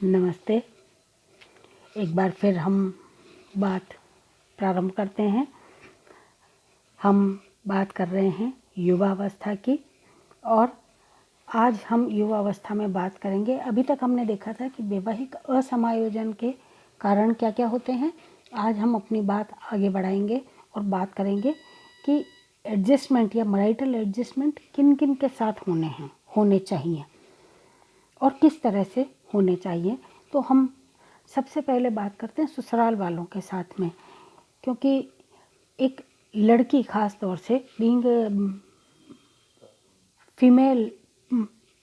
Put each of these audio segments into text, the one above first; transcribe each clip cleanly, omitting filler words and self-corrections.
नमस्ते। एक बार फिर हम बात प्रारंभ करते हैं। हम बात कर रहे हैं युवावस्था की और आज हम युवावस्था में बात करेंगे। अभी तक हमने देखा था कि वैवाहिक असमायोजन के कारण क्या क्या होते हैं। आज हम अपनी बात आगे बढ़ाएंगे और बात करेंगे कि एडजस्टमेंट या मैरिटल एडजस्टमेंट किन किन के साथ होने चाहिए और किस तरह से होने चाहिए। तो हम सबसे पहले बात करते हैं ससुराल वालों के साथ में, क्योंकि एक लड़की ख़ास तौर से being female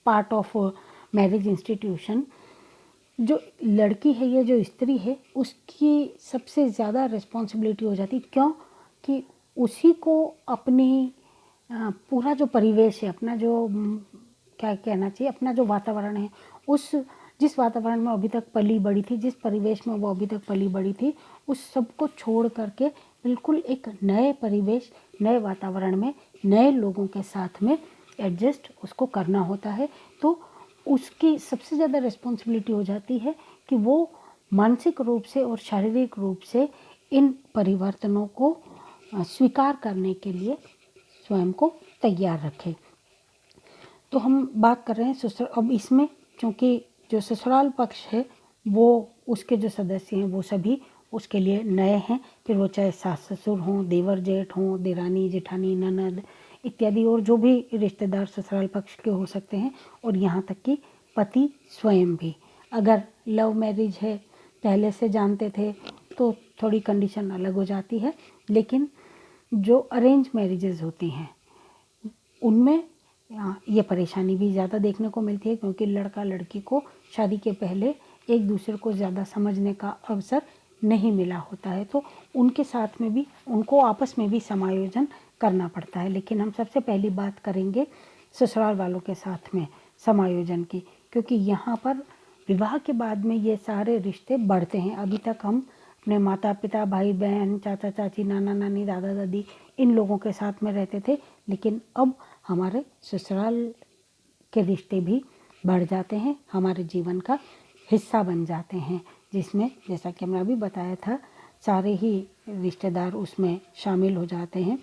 part of marriage institution, जो लड़की है या जो स्त्री है उसकी सबसे ज़्यादा रिस्पॉन्सिबिलिटी हो जाती। क्यों कि उसी को अपनी पूरा जो परिवेश है, अपना जो क्या कहना चाहिए, अपना जो वातावरण है, जिस वातावरण में अभी तक पली बड़ी थी, जिस परिवेश में वो अभी तक पली बड़ी थी, उस सब को छोड़ करके बिल्कुल एक नए परिवेश, नए वातावरण में नए लोगों के साथ में एडजस्ट उसको करना होता है। तो उसकी सबसे ज़्यादा रिस्पॉन्सिबिलिटी हो जाती है कि वो मानसिक रूप से और शारीरिक रूप से इन परिवर्तनों को स्वीकार करने के लिए स्वयं को तैयार रखे। तो हम बात कर रहे हैं ससुर। अब इसमें चूँकि जो ससुराल पक्ष है वो उसके जो सदस्य हैं वो सभी उसके लिए नए हैं, फिर वो चाहे सास ससुर हों, देवर जेठ हों, देरानी जेठानी, ननद इत्यादि और जो भी रिश्तेदार ससुराल पक्ष के हो सकते हैं, और यहाँ तक कि पति स्वयं भी। अगर लव मैरिज है, पहले से जानते थे, तो थोड़ी कंडीशन अलग हो जाती है। लेकिन जो अरेंज मैरिजेस होती हैं उनमें ये परेशानी भी ज़्यादा देखने को मिलती है, क्योंकि लड़का लड़की को शादी के पहले एक दूसरे को ज़्यादा समझने का अवसर नहीं मिला होता है, तो उनके साथ में भी उनको आपस में भी समायोजन करना पड़ता है। लेकिन हम सबसे पहली बात करेंगे ससुराल वालों के साथ में समायोजन की, क्योंकि यहाँ पर विवाह के बाद में ये सारे रिश्ते बढ़ते हैं। अभी तक हम अपने माता पिता, भाई बहन, चाचा चाची, नाना नानी, दादा दादी इन लोगों के साथ में रहते थे, लेकिन अब हमारे ससुराल के रिश्ते भी बढ़ जाते हैं, हमारे जीवन का हिस्सा बन जाते हैं, जिसमें जैसा कि हमने अभी बताया था सारे ही रिश्तेदार उसमें शामिल हो जाते हैं।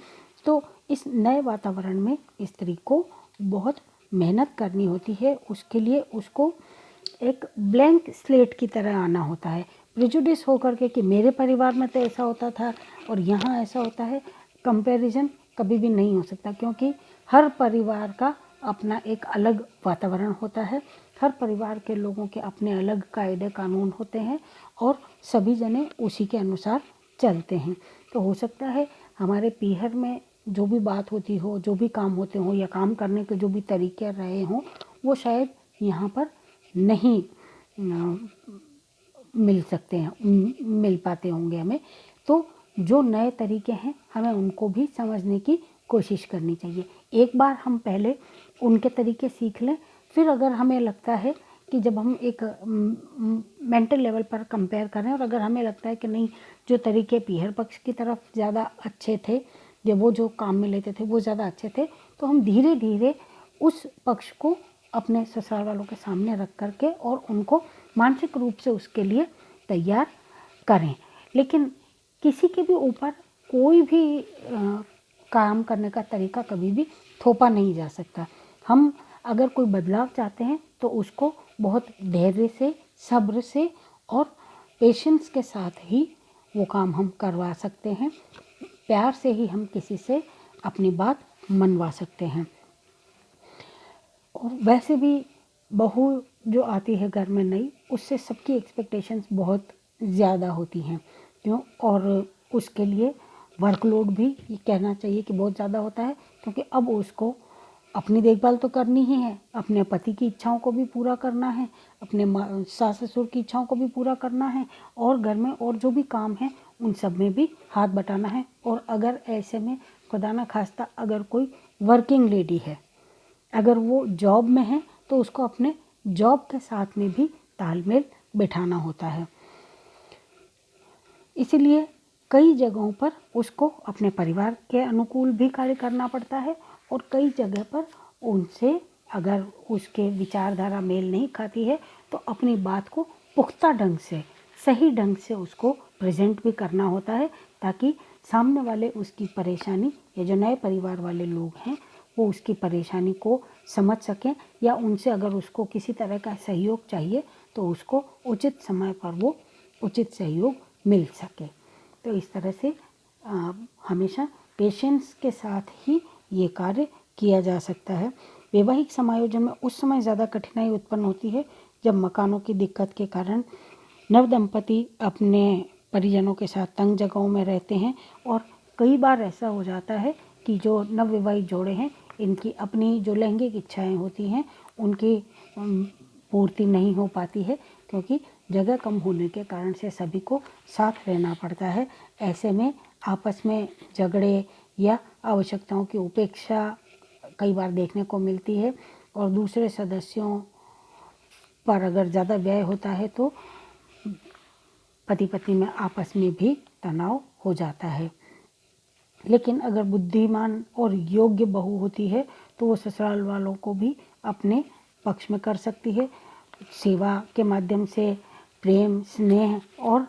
तो इस नए वातावरण में स्त्री को बहुत मेहनत करनी होती है। उसके लिए उसको एक ब्लैंक स्लेट की तरह आना होता है, प्रेजुडिस होकर के कि मेरे परिवार में तो ऐसा होता था और यहाँ ऐसा होता है। कंपैरिजन कभी भी नहीं हो सकता, क्योंकि हर परिवार का अपना एक अलग वातावरण होता है, हर परिवार के लोगों के अपने अलग कायदे कानून होते हैं और सभी जने उसी के अनुसार चलते हैं। तो हो सकता है हमारे पीहर में जो भी बात होती हो, जो भी काम होते हों या काम करने के जो भी तरीके रहे हों, वो शायद यहाँ पर नहीं मिल पाते होंगे हमें। तो जो नए तरीके हैं हमें उनको भी समझने की कोशिश करनी चाहिए। एक बार हम पहले उनके तरीके सीख लें, फिर अगर हमें लगता है कि जब हम एक मेंटल लेवल पर कंपेयर करें और अगर हमें लगता है कि नहीं, जो तरीके पीहर पक्ष की तरफ ज़्यादा अच्छे थे, वो जो काम में लेते थे वो ज़्यादा अच्छे थे, तो हम धीरे धीरे उस पक्ष को अपने ससुराल वालों के सामने रख करके और उनको मानसिक रूप से उसके लिए तैयार करें। लेकिन किसी के भी ऊपर कोई भी काम करने का तरीका कभी भी थोपा नहीं जा सकता। हम अगर कोई बदलाव चाहते हैं तो उसको बहुत धैर्य से, सब्र से और पेशेंस के साथ ही वो काम हम करवा सकते हैं। प्यार से ही हम किसी से अपनी बात मनवा सकते हैं। और वैसे भी बहू जो आती है घर में नई, उससे सबकी एक्सपेक्टेशंस बहुत ज़्यादा होती हैं, क्यों, और उसके लिए वर्कलोड भी ये कहना चाहिए कि बहुत ज़्यादा होता है, क्योंकि अब उसको अपनी देखभाल तो करनी ही है, अपने पति की इच्छाओं को भी पूरा करना है, अपने सास ससुर की इच्छाओं को भी पूरा करना है, और घर में और जो भी काम है उन सब में भी हाथ बटाना है। और अगर ऐसे में खुदा ना खास्ता अगर कोई वर्किंग लेडी है, अगर वो जॉब में है, तो उसको अपने जॉब के साथ में भी तालमेल बिठाना होता है। इसीलिए कई जगहों पर उसको अपने परिवार के अनुकूल भी कार्य करना पड़ता है, और कई जगह पर उनसे अगर उसके विचारधारा मेल नहीं खाती है तो अपनी बात को पुख्ता ढंग से, सही ढंग से उसको प्रेजेंट भी करना होता है, ताकि सामने वाले उसकी परेशानी या जो नए परिवार वाले लोग हैं वो उसकी परेशानी को समझ सकें, या उनसे अगर उसको किसी तरह का सहयोग चाहिए तो उसको उचित समय पर वो उचित सहयोग मिल सके। तो इस तरह से हमेशा पेशेंस के साथ ही ये कार्य किया जा सकता है। वैवाहिक समायोजन में उस समय ज़्यादा कठिनाई उत्पन्न होती है जब मकानों की दिक्कत के कारण नवदंपति अपने परिजनों के साथ तंग जगहों में रहते हैं, और कई बार ऐसा हो जाता है कि जो नवविवाहित जोड़े हैं इनकी अपनी जो लैंगिक इच्छाएं होती हैं उनकी पूर्ति नहीं हो पाती है, क्योंकि जगह कम होने के कारण से सभी को साथ रहना पड़ता है। ऐसे में आपस में झगड़े या आवश्यकताओं की उपेक्षा कई बार देखने को मिलती है, और दूसरे सदस्यों पर अगर ज़्यादा व्यय होता है तो पति पत्नी में आपस में भी तनाव हो जाता है। लेकिन अगर बुद्धिमान और योग्य बहू होती है तो वो ससुराल वालों को भी अपने पक्ष में कर सकती है। सेवा के माध्यम से, प्रेम, स्नेह और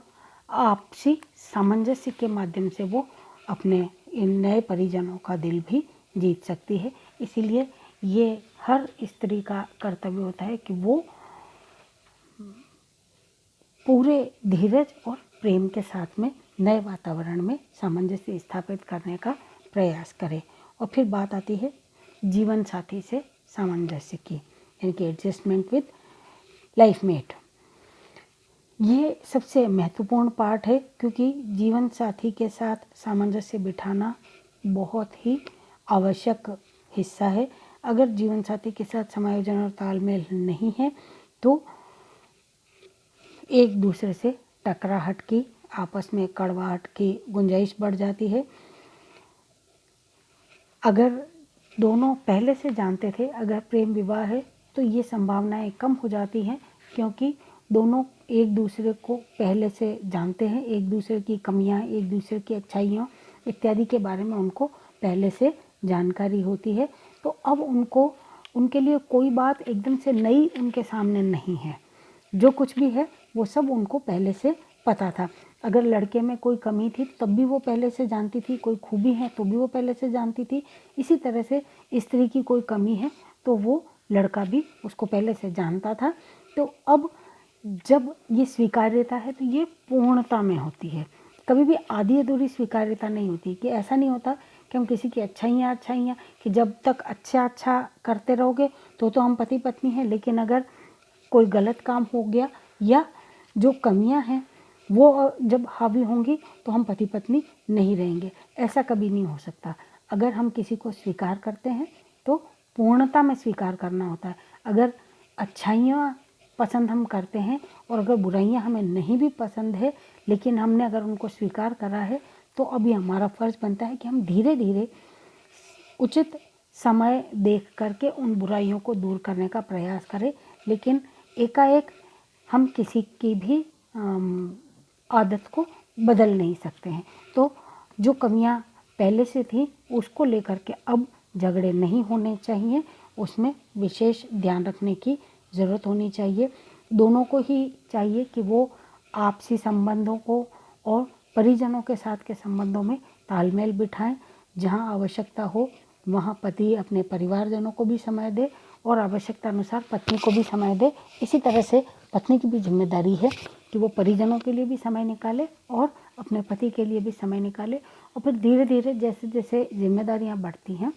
आपसी सामंजस्य के माध्यम से वो अपने इन नए परिजनों का दिल भी जीत सकती है। इसीलिए ये हर स्त्री का कर्तव्य होता है कि वो पूरे धीरज और प्रेम के साथ में नए वातावरण में सामंजस्य स्थापित करने का प्रयास करें। और फिर बात आती है जीवन साथी से सामंजस्य की, यानी कि एडजस्टमेंट विद लाइफ मेट। ये सबसे महत्वपूर्ण पार्ट है, क्योंकि जीवन साथी के साथ सामंजस्य बिठाना बहुत ही आवश्यक हिस्सा है। अगर जीवन साथी के साथ समायोजन और तालमेल नहीं है तो एक दूसरे से टकराहट की, आपस में कड़वाहट की गुंजाइश बढ़ जाती है। अगर दोनों पहले से जानते थे, अगर प्रेम विवाह है तो ये संभावनाएं कम हो जाती हैं, क्योंकि दोनों एक दूसरे को पहले से जानते हैं, एक दूसरे की कमियां, एक दूसरे की अच्छाइयों इत्यादि के बारे में उनको पहले से जानकारी होती है। तो अब उनके लिए कोई बात एकदम से नई उनके सामने नहीं है। जो कुछ भी है वो सब उनको पहले से पता था। अगर लड़के में कोई कमी थी तब भी वो पहले से जानती थी, कोई खूबी है तो भी वो पहले से जानती थी। इसी तरह से स्त्री की कोई कमी है तो वो लड़का भी उसको पहले से जानता था। तो अब जब ये स्वीकार्यता है तो ये पूर्णता में होती है, कभी भी आधी अधूरी स्वीकार्यता नहीं होती। कि ऐसा नहीं होता कि हम किसी की अच्छाइयाँ कि जब तक अच्छा करते रहोगे तो हम पति पत्नी हैं, लेकिन अगर कोई गलत काम हो गया या जो कमियां हैं वो जब हावी होंगी तो हम पति पत्नी नहीं रहेंगे। ऐसा कभी नहीं हो सकता। अगर हम किसी को स्वीकार करते हैं तो पूर्णता में स्वीकार करना होता है। अगर अच्छाइयाँ पसंद हम करते हैं और अगर बुराइयां हमें नहीं भी पसंद है, लेकिन हमने अगर उनको स्वीकार करा है तो अभी हमारा फ़र्ज़ बनता है कि हम धीरे धीरे उचित समय देख करके उन बुराइयों को दूर करने का प्रयास करें। लेकिन एकाएक हम किसी की भी आदत को बदल नहीं सकते हैं। तो जो कमियां पहले से थी उसको लेकर के अब झगड़े नहीं होने चाहिए, उसमें विशेष ध्यान रखने की ज़रूरत होनी चाहिए। दोनों को ही चाहिए कि वो आपसी संबंधों को और परिजनों के साथ के संबंधों में तालमेल बिठाएं। जहां आवश्यकता हो वहां पति अपने परिवारजनों को भी समय दे और आवश्यकता अनुसार पत्नी को भी समय दे। इसी तरह से पत्नी की भी जिम्मेदारी है कि वो परिजनों के लिए भी समय निकाले और अपने पति के लिए भी समय निकाले। और फिर धीरे धीरे जैसे जैसे जिम्मेदारियां बढ़ती हैं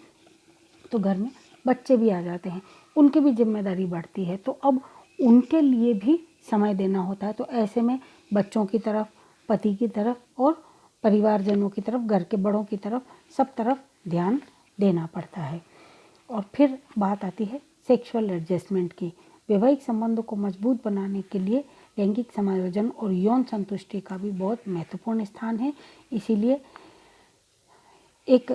तो घर में बच्चे भी आ जाते हैं, उनकी भी जिम्मेदारी बढ़ती है, तो अब उनके लिए भी समय देना होता है। तो ऐसे में बच्चों की तरफ, पति की तरफ और परिवारजनों की तरफ, घर के बड़ों की तरफ, सब तरफ ध्यान देना पड़ता है। और फिर बात आती है सेक्सुअल एडजस्टमेंट की। वैवाहिक संबंधों को मजबूत बनाने के लिए लैंगिक समायोजन और यौन संतुष्टि का भी बहुत महत्वपूर्ण स्थान है। इसीलिए एक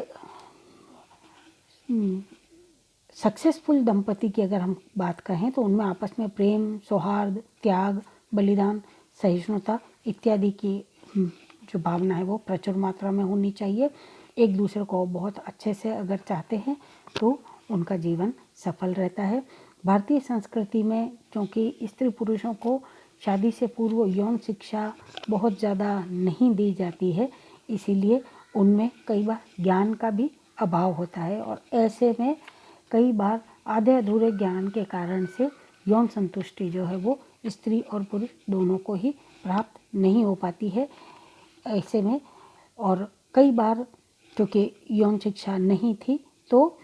सक्सेसफुल दंपति की अगर हम बात कहें तो उनमें आपस में प्रेम, सौहार्द, त्याग, बलिदान, सहिष्णुता इत्यादि की जो भावना है वो प्रचुर मात्रा में होनी चाहिए। एक दूसरे को बहुत अच्छे से अगर चाहते हैं तो उनका जीवन सफल रहता है। भारतीय संस्कृति में क्योंकि स्त्री पुरुषों को शादी से पूर्व यौन शिक्षा बहुत ज़्यादा नहीं दी जाती है, इसीलिए उनमें कई बार ज्ञान का भी अभाव होता है और ऐसे में कई बार आधे अधूरे ज्ञान के कारण से यौन संतुष्टि जो है वो स्त्री और पुरुष दोनों को ही प्राप्त नहीं हो पाती है। ऐसे में और कई बार क्योंकि यौन शिक्षा नहीं थी तो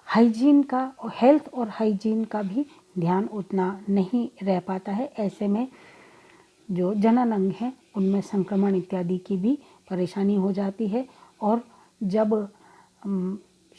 हाइजीन का और हेल्थ और हाइजीन का भी ध्यान उतना नहीं रह पाता है। ऐसे में जो जनन अंग हैं उनमें संक्रमण इत्यादि की भी परेशानी हो जाती है और जब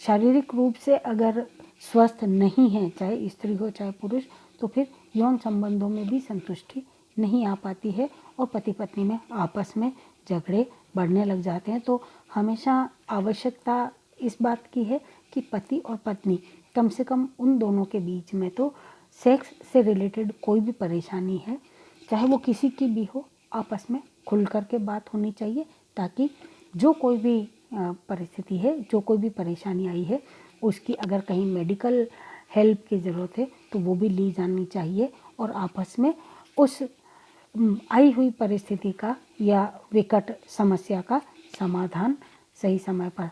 शारीरिक रूप से अगर स्वस्थ नहीं है, चाहे स्त्री हो चाहे पुरुष, तो फिर यौन संबंधों में भी संतुष्टि नहीं आ पाती है और पति पत्नी में आपस में झगड़े बढ़ने लग जाते हैं। तो हमेशा आवश्यकता इस बात की है कि पति और पत्नी कम से कम उन दोनों के बीच में तो सेक्स से रिलेटेड कोई भी परेशानी है, चाहे वो किसी की भी हो, आपस में खुल कर के बात होनी चाहिए ताकि जो कोई भी परिस्थिति है, जो कोई भी परेशानी आई है, उसकी अगर कहीं मेडिकल हेल्प की ज़रूरत है तो वो भी ली जानी चाहिए और आपस में उस आई हुई परिस्थिति का या विकट समस्या का समाधान सही समय पर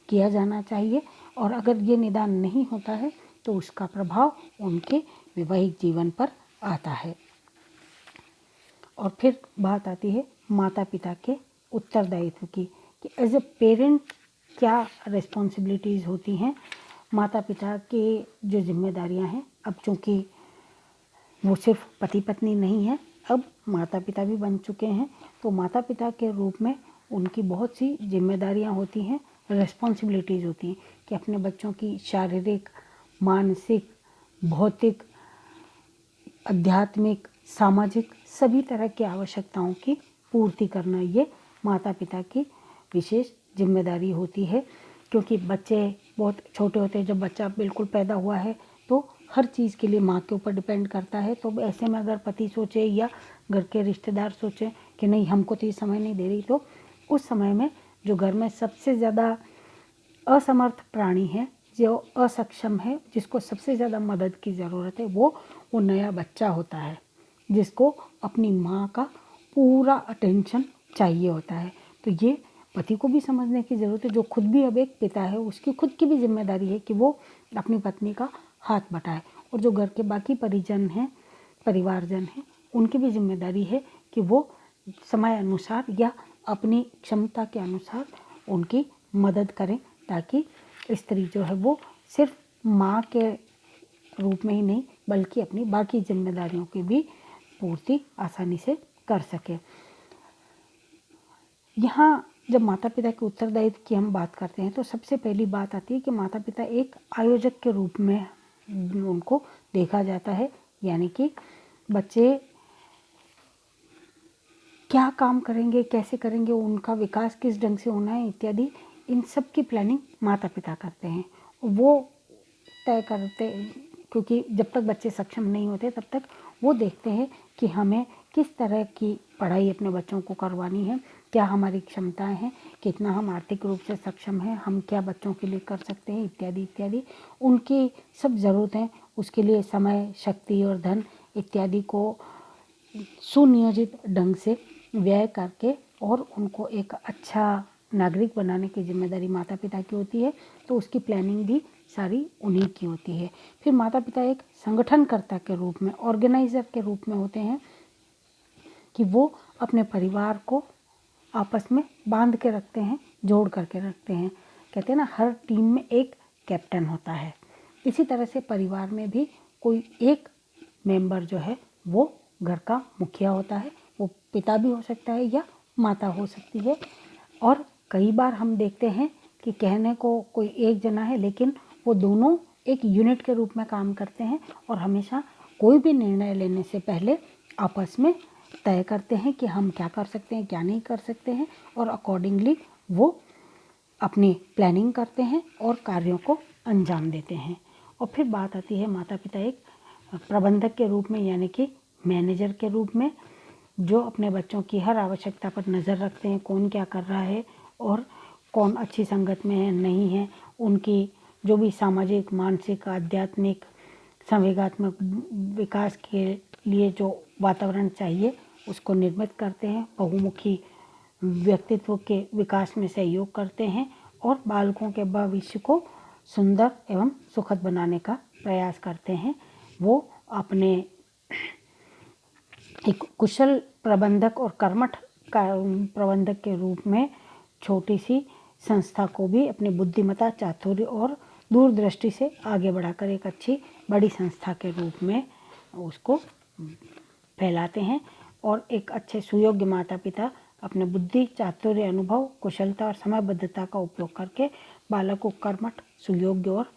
किया जाना चाहिए। और अगर ये निदान नहीं होता है तो उसका प्रभाव उनके वैवाहिक जीवन पर आता है। और फिर बात आती है माता पिता के उत्तरदायित्व की कि एज ए पेरेंट क्या रिस्पॉन्सिबिलिटीज़ होती हैं। माता पिता के जो जिम्मेदारियां हैं, अब चूँकि वो सिर्फ पति पत्नी नहीं है, अब माता पिता भी बन चुके हैं, तो माता पिता के रूप में उनकी बहुत सी जिम्मेदारियां होती हैं, रिस्पॉन्सिबिलिटीज़ होती हैं कि अपने बच्चों की शारीरिक, मानसिक, भौतिक, आध्यात्मिक, सामाजिक सभी तरह की आवश्यकताओं की पूर्ति करना ये माता पिता की विशेष जिम्मेदारी होती है। क्योंकि बच्चे बहुत छोटे होते हैं, जब बच्चा बिल्कुल पैदा हुआ है तो हर चीज़ के लिए माँ के ऊपर डिपेंड करता है। तो ऐसे में अगर पति सोचे या घर के रिश्तेदार सोचें कि नहीं हमको तो ये समय नहीं दे रही, तो उस समय में जो घर में सबसे ज़्यादा असमर्थ प्राणी है, जो असक्षम है, जिसको सबसे ज़्यादा मदद की ज़रूरत है, वो नया बच्चा होता है जिसको अपनी माँ का पूरा अटेंशन चाहिए होता है। तो ये पति को भी समझने की ज़रूरत है, जो खुद भी अब एक पिता है, उसकी खुद की भी जिम्मेदारी है कि वो अपनी पत्नी का हाथ बटाए। और जो घर के बाकी परिजन हैं, परिवारजन हैं, उनकी भी जिम्मेदारी है कि वो समय अनुसार या अपनी क्षमता के अनुसार उनकी मदद करें ताकि स्त्री जो है वो सिर्फ माँ के रूप में ही नहीं बल्कि अपनी बाकी जिम्मेदारियों की भी पूर्ति आसानी से कर सके। यहाँ जब माता पिता के उत्तरदायित्व की हम बात करते हैं तो सबसे पहली बात आती है कि माता पिता एक आयोजक के रूप में उनको देखा जाता है, यानी कि बच्चे क्या काम करेंगे, कैसे करेंगे, उनका विकास किस ढंग से होना है इत्यादि, इन सब की प्लानिंग माता पिता करते हैं। वो तय करते, क्योंकि जब तक बच्चे सक्षम नहीं होते तब तक वो देखते हैं कि हमें किस तरह की पढ़ाई अपने बच्चों को करवानी है, क्या हमारी क्षमताएं हैं, कितना हम आर्थिक रूप से सक्षम हैं, हम क्या बच्चों के लिए कर सकते हैं इत्यादि इत्यादि। उनकी सब ज़रूरतें, उसके लिए समय, शक्ति और धन इत्यादि को सुनियोजित ढंग से व्यय करके और उनको एक अच्छा नागरिक बनाने की जिम्मेदारी माता पिता की होती है। तो उसकी प्लानिंग भी सारी उन्हीं की होती है। फिर माता पिता एक संगठनकर्ता के रूप में, ऑर्गेनाइज़र के रूप में होते हैं कि वो अपने परिवार को आपस में बांध के रखते हैं, जोड़ करके रखते हैं। कहते हैं ना, हर टीम में एक कैप्टन होता है। इसी तरह से परिवार में भी कोई एक मेंबर जो है वो घर का मुखिया होता है। वो पिता भी हो सकता है या माता हो सकती है। और कई बार हम देखते हैं कि कहने को कोई एक जना है लेकिन वो दोनों एक यूनिट के रूप में काम करते हैं और हमेशा कोई भी निर्णय लेने से पहले आपस में तय करते हैं कि हम क्या कर सकते हैं, क्या नहीं कर सकते हैं, और अकॉर्डिंगली वो अपनी प्लानिंग करते हैं और कार्यों को अंजाम देते हैं। और फिर बात आती है माता पिता एक प्रबंधक के रूप में, यानी कि मैनेजर के रूप में, जो अपने बच्चों की हर आवश्यकता पर नज़र रखते हैं, कौन क्या कर रहा है और कौन अच्छी संगत में है नहीं है, उनकी जो भी सामाजिक, मानसिक, आध्यात्मिक संवेगात्मक विकास के लिए जो वातावरण चाहिए उसको निर्मित करते हैं, बहुमुखी व्यक्तित्व के विकास में सहयोग करते हैं और बालकों के भविष्य को सुंदर एवं सुखद बनाने का प्रयास करते हैं। वो अपने एक कुशल प्रबंधक और कर्मठ प्रबंधक के रूप में छोटी सी संस्था को भी अपनी बुद्धिमत्ता, चातुर्य और दूरदृष्टि से आगे बढ़ाकर एक अच्छी बड़ी संस्था के रूप में उसको फैलाते हैं। और एक अच्छे सुयोग्य माता पिता अपने बुद्धि, चातुर्य, अनुभव, कुशलता और समयबद्धता का उपयोग करके बालक को कर्मठ, सुयोग्य और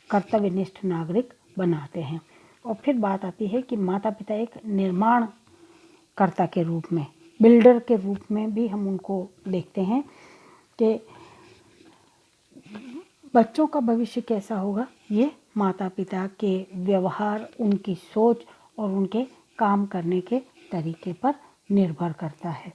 कर्तव्यनिष्ठ नागरिक बनाते हैं। और फिर बात आती है कि माता पिता एक निर्माणकर्ता के रूप में, बिल्डर के रूप में भी हम उनको देखते हैं कि बच्चों का भविष्य कैसा होगा ये माता पिता के व्यवहार, उनकी सोच और उनके काम करने के तरीके पर निर्भर करता है।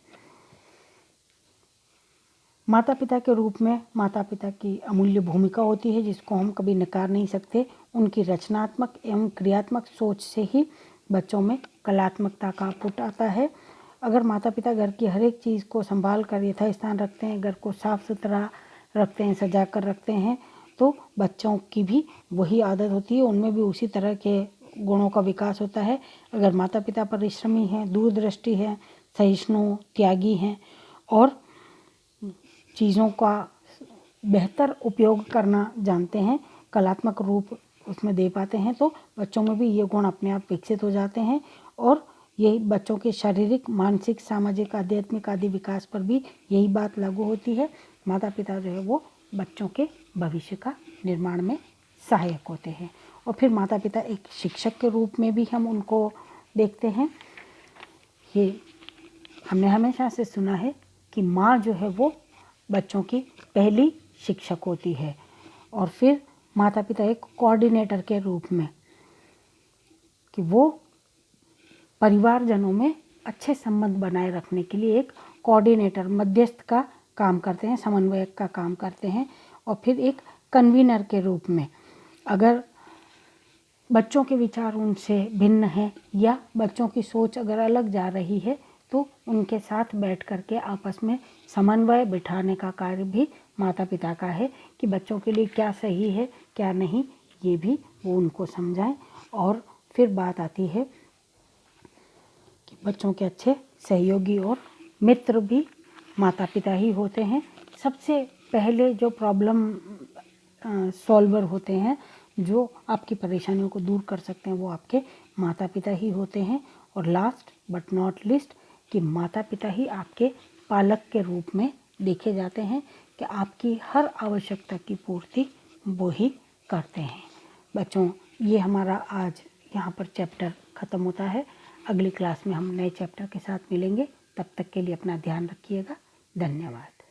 माता पिता के रूप में माता पिता की अमूल्य भूमिका होती है जिसको हम कभी नकार नहीं सकते। उनकी रचनात्मक एवं क्रियात्मक सोच से ही बच्चों में कलात्मकता का पुट आता है। अगर माता पिता घर की हर एक चीज़ को संभाल कर यथास्थान रखते हैं, घर को साफ सुथरा रखते हैं, सजा कर रखते हैं, तो बच्चों की भी वही आदत होती है, उनमें भी उसी तरह के गुणों का विकास होता है। अगर माता पिता परिश्रमी हैं, दूरदृष्टि है, सहिष्णु, त्यागी हैं और चीज़ों का बेहतर उपयोग करना जानते हैं, कलात्मक रूप उसमें दे पाते हैं, तो बच्चों में भी ये गुण अपने आप विकसित हो जाते हैं। और यही बच्चों के शारीरिक, मानसिक, सामाजिक, आध्यात्मिक आदि विकास पर भी यही बात लागू होती है। माता पिता जो है वो बच्चों के भविष्य का निर्माण में सहायक होते हैं। और फिर माता पिता एक शिक्षक के रूप में भी हम उनको देखते हैं। ये हमने हमेशा से सुना है कि माँ जो है वो बच्चों की पहली शिक्षक होती है। और फिर माता पिता एक कोऑर्डिनेटर के रूप में, कि वो परिवारजनों में अच्छे संबंध बनाए रखने के लिए एक कोऑर्डिनेटर, मध्यस्थ का काम करते हैं, समन्वयक का काम करते हैं। और फिर एक कन्वीनर के रूप में, अगर बच्चों के विचार उनसे भिन्न हैं या बच्चों की सोच अगर अलग जा रही है तो उनके साथ बैठ करके आपस में समन्वय बिठाने का कार्य भी माता पिता का है, कि बच्चों के लिए क्या सही है क्या नहीं ये भी वो उनको समझाएं। और फिर बात आती है कि बच्चों के अच्छे सहयोगी और मित्र भी माता पिता ही होते हैं। सबसे पहले जो प्रॉब्लम सॉल्वर होते हैं, जो आपकी परेशानियों को दूर कर सकते हैं, वो आपके माता पिता ही होते हैं। और लास्ट बट नॉट लिस्ट, कि माता पिता ही आपके पालक के रूप में देखे जाते हैं, कि आपकी हर आवश्यकता की पूर्ति वो ही करते हैं। बच्चों, ये हमारा आज यहाँ पर चैप्टर ख़त्म होता है। अगली क्लास में हम नए चैप्टर के साथ मिलेंगे। तब तक के लिए अपना ध्यान रखिएगा। धन्यवाद।